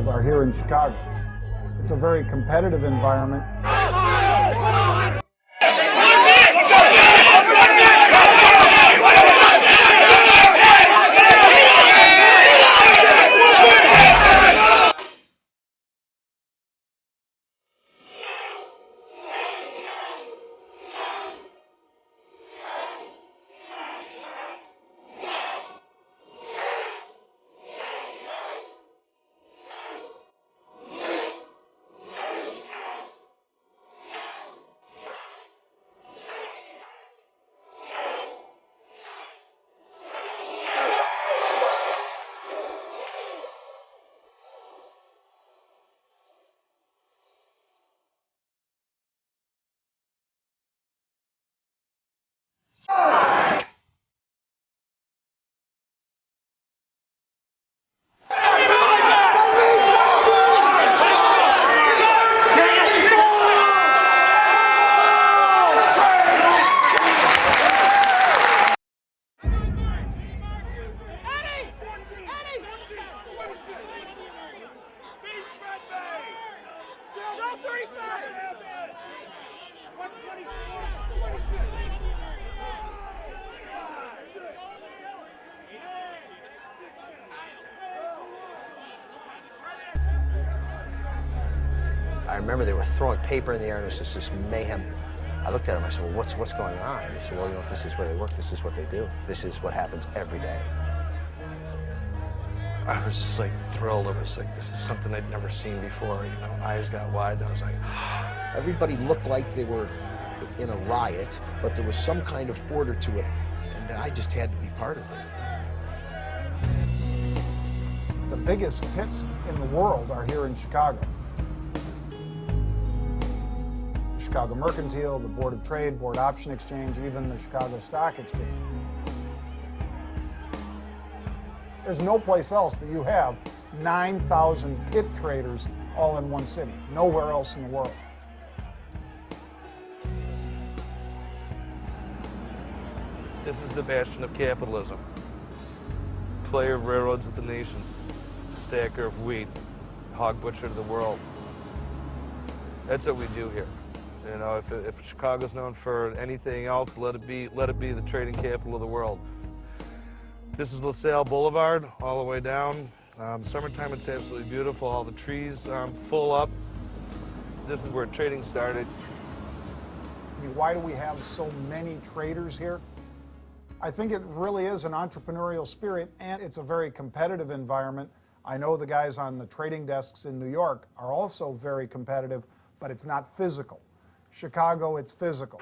are here in Chicago. It's a very competitive environment. I remember they were throwing paper in the air and it was just this mayhem. I looked at him, I said, well, what's going on? And he said, well, you know, this is where they work, this is what they do. This is what happens every day. I was just like thrilled. I was like, this is something I'd never seen before, you know, eyes got wide and I was like, everybody looked like they were in a riot, but there was some kind of order to it, and I just had to be part of it. The biggest pits in the world are here in Chicago. Chicago Mercantile, the Board of Trade, Board Option Exchange, even the Chicago Stock Exchange. There's no place else that you have 9,000 pit traders all in one city. Nowhere else in the world. this is the bastion of capitalism. Player of railroads of the nations, stacker of wheat, hog butcher of the world. That's what we do here. You know, if Chicago's known for anything else, let it be the trading capital of the world. This is LaSalle Boulevard, all the way down. Summertime, it's absolutely beautiful. All the trees full up. This is where trading started. I mean, why do we have so many traders here? I think it really is an entrepreneurial spirit, and it's a very competitive environment. I know the guys on the trading desks in New York are also very competitive, but it's not physical. Chicago, it's physical.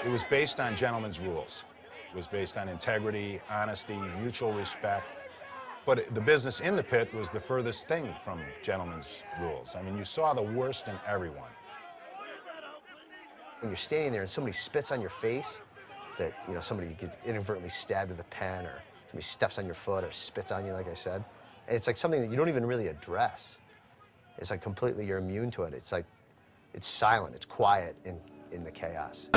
It was based on gentlemen's rules. It was based on integrity, honesty, mutual respect. But the business in the pit was the furthest thing from gentlemen's rules. I mean, you saw the worst in everyone. When you're standing there and somebody spits on your face, that, you know, somebody gets inadvertently stabbed with a pen, or somebody steps on your foot or spits on you, like I said, and it's like something that you don't even really address. It's like completely, you're immune to it. It's like, it's silent, it's quiet in the chaos.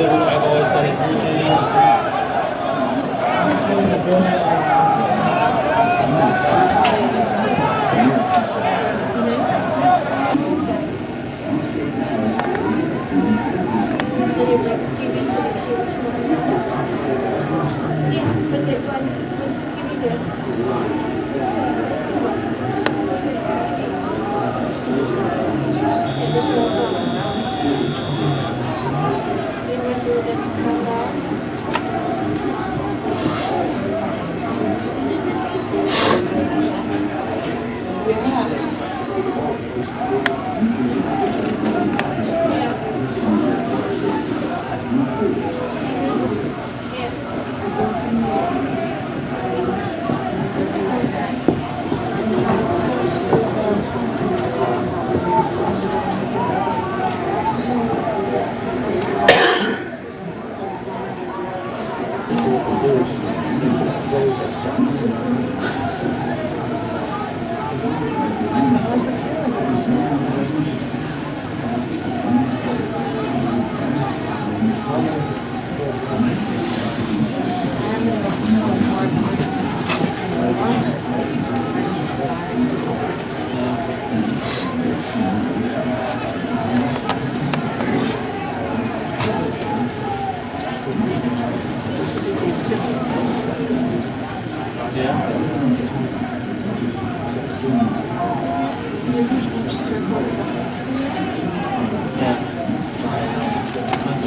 I've always said it.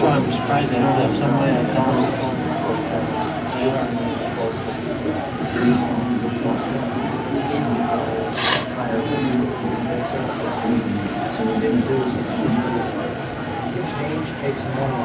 I'm surprised they don't have some way of telling Change takes more.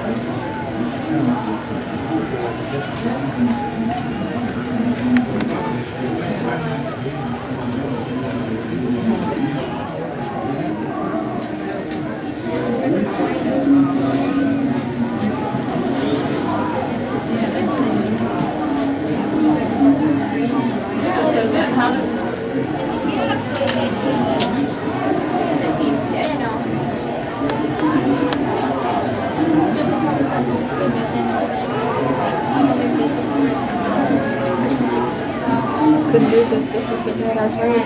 Couldn't do this business if you're not afraid.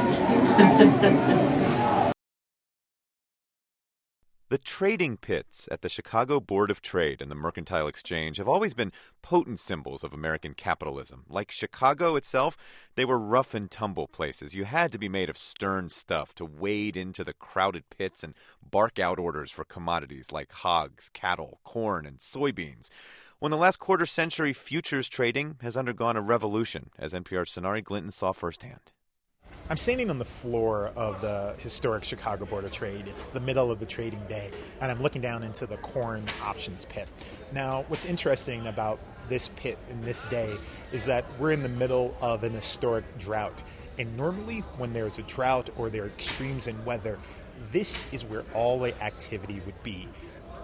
The trading pits at the Chicago Board of Trade and the Mercantile Exchange have always been potent symbols of American capitalism. Like Chicago itself, they were rough and tumble places. You had to be made of stern stuff to wade into the crowded pits and bark out orders for commodities like hogs, cattle, corn, and soybeans. When the last quarter century futures trading has undergone a revolution, as NPR's Sonari Glinton saw firsthand. I'm standing on the floor of the historic Chicago Board of Trade. It's the middle of the trading day, and I'm looking down into the corn options pit. Now, what's interesting about this pit in this day is that we're in the middle of an historic drought. And normally, when there's a drought or there are extremes in weather, this is where all the activity would be.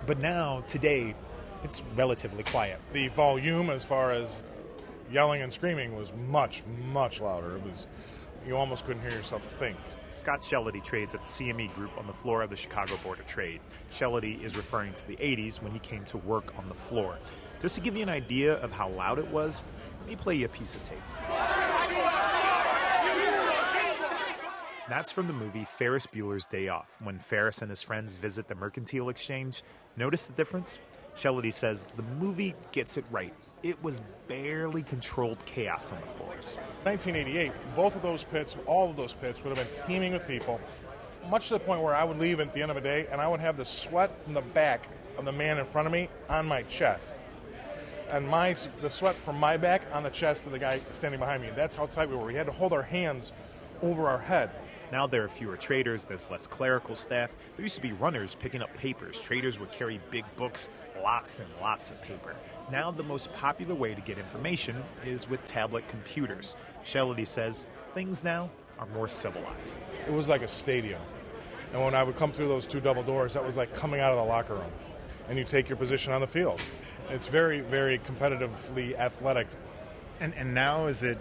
But now, today, it's relatively quiet. The volume, as far as yelling and screaming, was much, much louder. You almost couldn't hear yourself think. Scott Shellady trades at the CME Group on the floor of the Chicago Board of Trade. Shellady is referring to the 80s when he came to work on the floor. Just to give you an idea of how loud it was, let me play you a piece of tape. That's from the movie Ferris Bueller's Day Off, when Ferris and his friends visit the Mercantile Exchange. Notice the difference? Shellady says the movie gets it right. It was barely controlled chaos on the floors. 1988, both of those pits, all of those pits, would have been teeming with people, much to the point where I would leave at the end of the day and I would have the sweat from the back of the man in front of me on my chest. And the sweat from my back on the chest of the guy standing behind me. That's how tight we were. We had to hold our hands over our head. Now there are fewer traders, there's less clerical staff. There used to be runners picking up papers. Traders would carry big books, lots and lots of paper. Now the most popular way to get information is with tablet computers. Shellady says things now are more civilized. It was like a stadium. And when I would come through those two double doors, that was like coming out of the locker room. And you take your position on the field. It's very, very competitively athletic. And now is it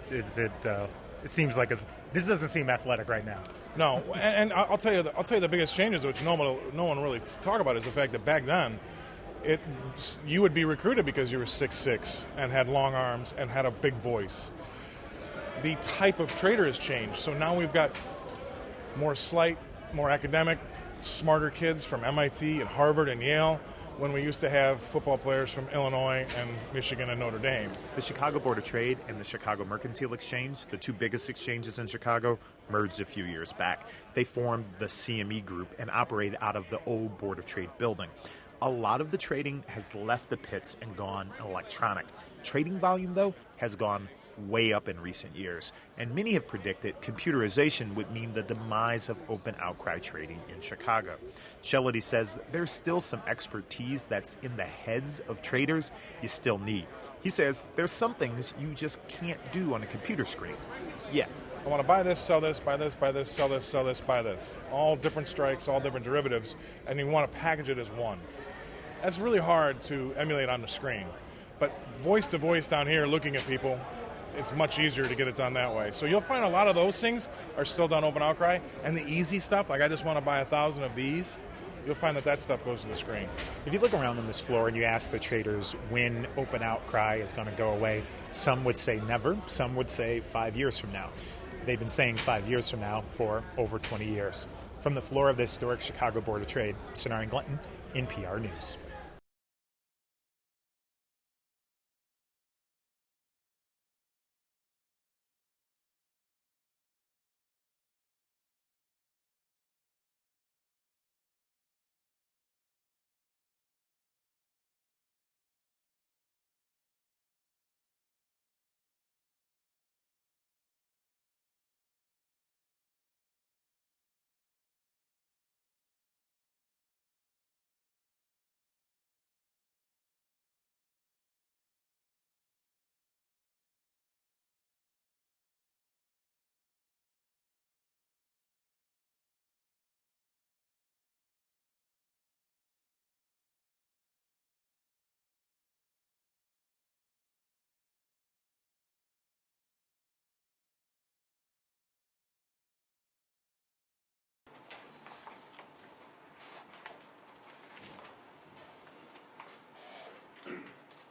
It seems like this doesn't seem athletic right now. No, and I'll tell you the biggest changes, which no one really talk about, is the fact that back then, you would be recruited because you were 6'6" and had long arms and had a big voice. The type of trader has changed, so now we've got more slight, more academic, smarter kids from MIT and Harvard and Yale, when we used to have football players from Illinois and Michigan and Notre Dame. The Chicago Board of Trade and the Chicago Mercantile Exchange, the two biggest exchanges in Chicago, merged a few years back. They formed the CME Group and operated out of the old Board of Trade building. A lot of the trading has left the pits and gone electronic. Trading volume, though, has gone way up in recent years, and many have predicted computerization would mean the demise of open outcry trading in Chicago. Shellady says there's still some expertise that's in the heads of traders you still need. He says there's some things you just can't do on a computer screen yet. I want to buy this, sell this, buy this, sell this, sell this, buy this. All different strikes, all different derivatives, and you want to package it as one. That's really hard to emulate on the screen. But voice to voice down here, looking at people, it's much easier to get it done that way. So you'll find a lot of those things are still done open outcry, and the easy stuff, like I just want to buy 1,000 of these, you'll find that stuff goes to the screen. If you look around on this floor and you ask the traders when open outcry is going to go away, some would say never, some would say 5 years from now. They've been saying 5 years from now for over 20 years. From the floor of the historic Chicago Board of Trade, Sonari Glinton, NPR News.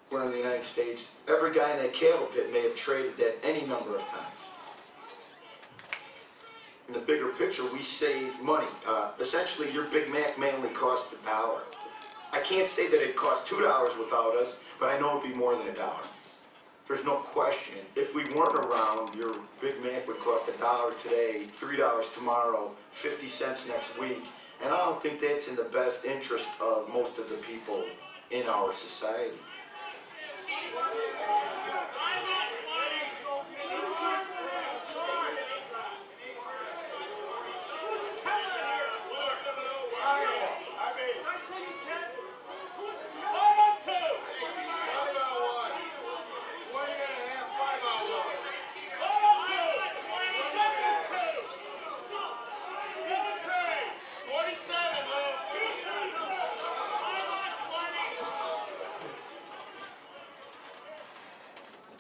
We're in the United States. Every guy in that cattle pit may have traded that any number of times. In the bigger picture, we save money. Essentially, your Big Mac may only cost $1. I can't say that it cost $2 without us, but I know it'd be more than $1. There's no question. If we weren't around, your Big Mac would cost $1 today, $3 tomorrow, 50 cents next week. And I don't think that's in the best interest of most of the people in our society.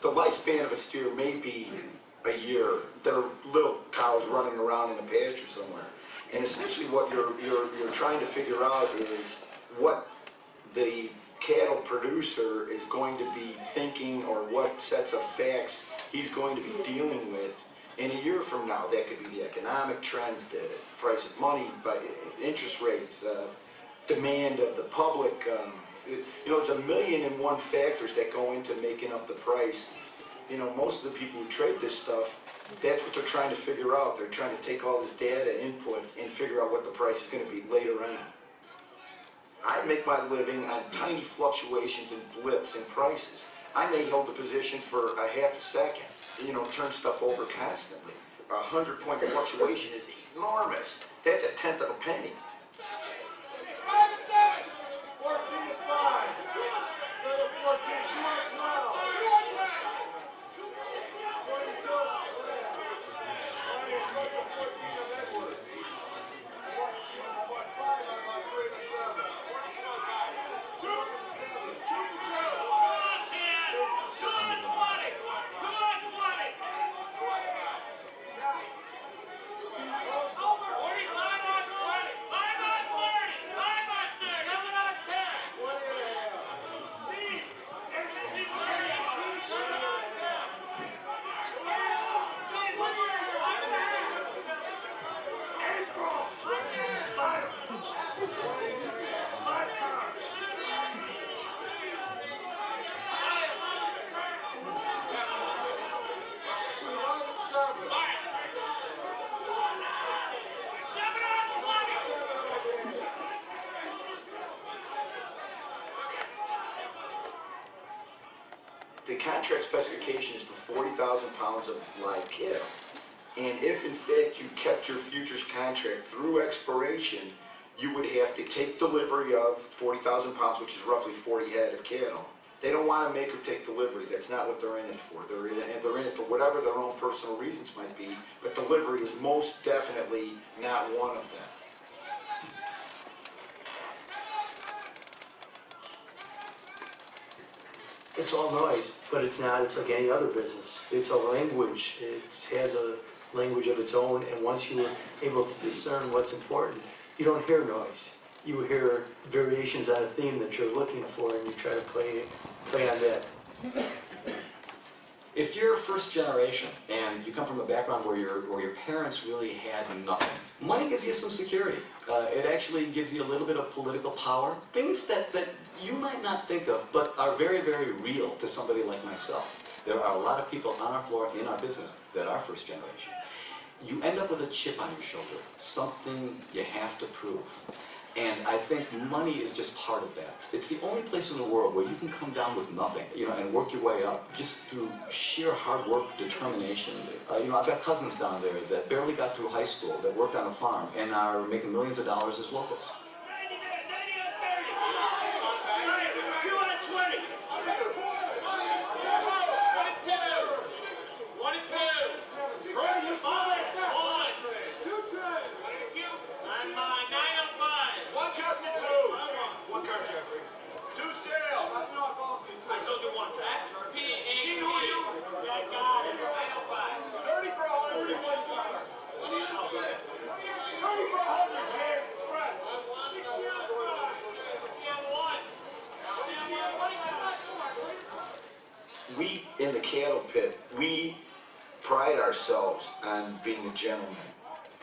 The lifespan of a steer may be a year. They're little cows running around in a pasture somewhere. And essentially what you're trying to figure out is what the cattle producer is going to be thinking, or what sets of facts he's going to be dealing with in a year from now. That could be the economic trends, the price of money, but interest rates, demand of the public. There's 1,000,001 factors that go into making up the price. Most of the people who trade this stuff, that's what they're trying to figure out. They're trying to take all this data input and figure out what the price is going to be later on. I make my living on tiny fluctuations and blips in prices. I may hold a position for a half a second, turn stuff over constantly. 100-point fluctuation is enormous. That's a tenth of a penny. 14 to 5. 14, 212. contract specification is for 40,000 pounds of live cattle. And if in fact you kept your futures contract through expiration, you would have to take delivery of 40,000 pounds, which is roughly 40 head of cattle. They don't want to make or take delivery. That's not what they're in it for. They're in it for whatever their own personal reasons might be, but delivery is most definitely not one of them. It's all noise, but it's not. It's like any other business. It's a language. It has a language of its own, and once you are able to discern what's important, you don't hear noise. You hear variations on a theme that you're looking for, and you try to play on that. If you're first generation and you come from a background where your parents really had nothing, money gives you some security. It actually gives you a little bit of political power, things that you might not think of, but are very, very real to somebody like myself. There are a lot of people on our floor in our business that are first generation. You end up with a chip on your shoulder, something you have to prove. And I think money is just part of that. It's the only place in the world where you can come down with nothing, and work your way up just through sheer hard work, determination. I've got cousins down there that barely got through high school, that worked on a farm, and are making millions of dollars as locals. We, in the cattle pit, we pride ourselves on being a gentleman.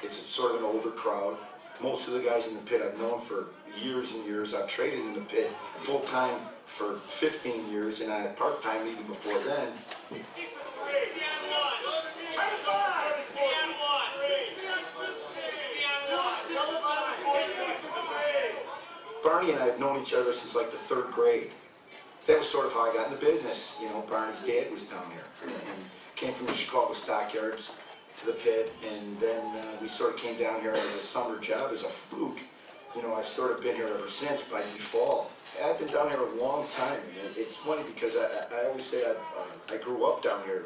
It's sort of an older crowd. Most of the guys in the pit I've known for years and years. I've traded in the pit full-time for 15 years, and I had part-time even before then. Barney and I have known each other since like the 3rd grade. That was sort of how I got in the business. Barney's dad was down here and came from the Chicago stockyards to the pit, and then we sort of came down here as a summer job, as a fluke. I've sort of been here ever since by default. I've been down here a long time. It's funny because I always say I grew up down here.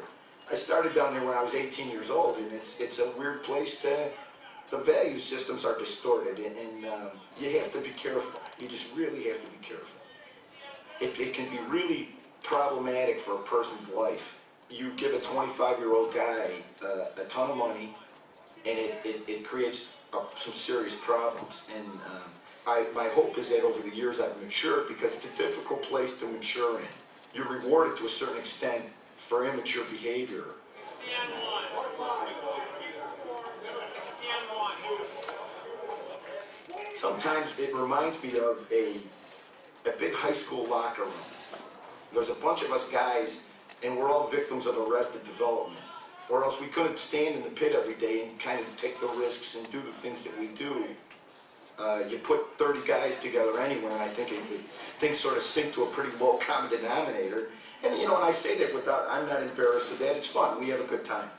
I started down here when I was 18 years old, and it's a weird place to. The value systems are distorted, and you have to be careful. You just really have to be careful. It can be really problematic for a person's life. You give a 25-year-old guy a ton of money, and it creates some serious problems. And my hope is that over the years I've matured, because it's a difficult place to mature in. You're rewarded to a certain extent for immature behavior. Sometimes it reminds me of a big high school locker room. There's a bunch of us guys, and we're all victims of arrested development. Or else we couldn't stand in the pit every day and kind of take the risks and do the things that we do. You put 30 guys together anywhere, and I think things sort of sink to a pretty low common denominator. And and I say that I'm not embarrassed of that. It's fun. We have a good time.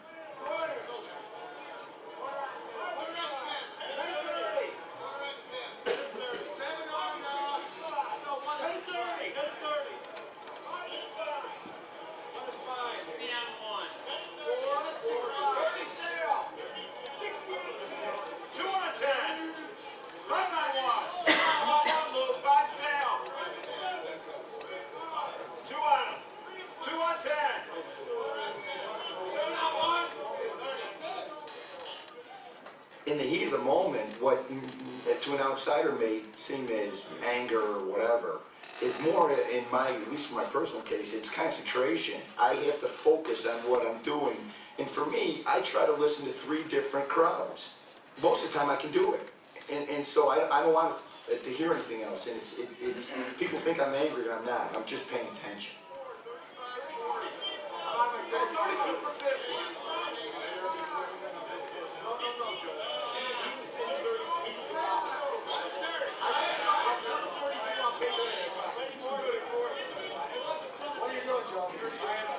In the heat of the moment, what to an outsider may seem as anger or whatever, is more, at least in my personal case, it's concentration. I have to focus on what I'm doing. And for me, I try to listen to 3 different crowds. Most of the time I can do it. And so I don't want to hear anything else. And it's people think I'm angry, and I'm not. I'm just paying attention. What are you doing, Joe?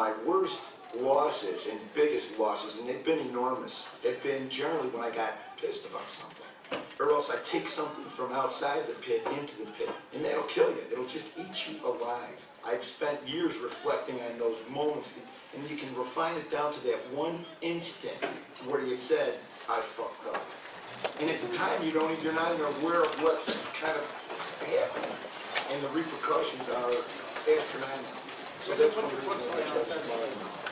my worst losses and biggest losses, and they've been enormous, have been generally when I got pissed about something. Or else I take something from outside the pit into the pit, and that'll kill you. It'll just eat you alive. I've spent years reflecting on those moments, and you can refine it down to that one instant where you said, I fucked up. And at the time, you're not even aware of what's kind of happening, and the repercussions are astronomical. So that's one of the reasons I